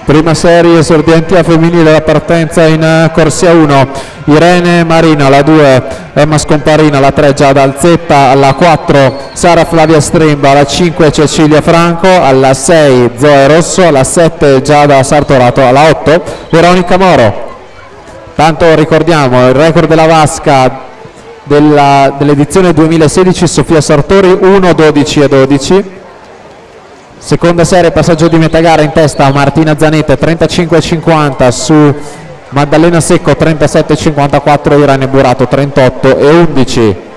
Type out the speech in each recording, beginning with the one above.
Prima serie esordienti a femminile, la partenza in corsia 1, Irene Marina, la 2 Emma Scomparina, la 3 Giada Alzetta, alla 4 Sara Flavia Stremba, alla 5 Cecilia Franco, alla 6 Zoe Rosso, alla 7 Giada Sartorato, alla 8 Veronica Moro. Tanto ricordiamo il record della vasca dell'edizione 2016, Sofia Sartori 1:12 e 12. Seconda serie, passaggio di metà gara, in testa a Martina Zanetta 35,50 su Maddalena Secco 37,54, Irene Burato 38,11.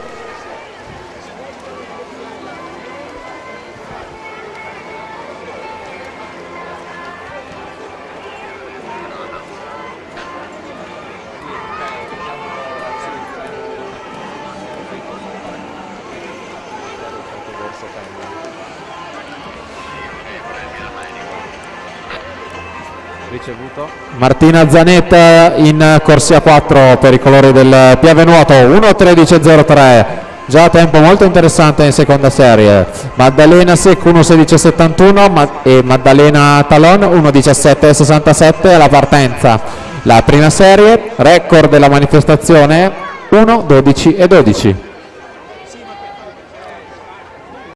Ricevuto. Martina Zanetta in corsia 4 per i colori del Piave Nuoto 1:13,03, già tempo molto interessante in seconda serie. Maddalena Secco 1:16,71 e Maddalena Talon 1:17,67 alla partenza. La prima serie, record della manifestazione 1:12,12.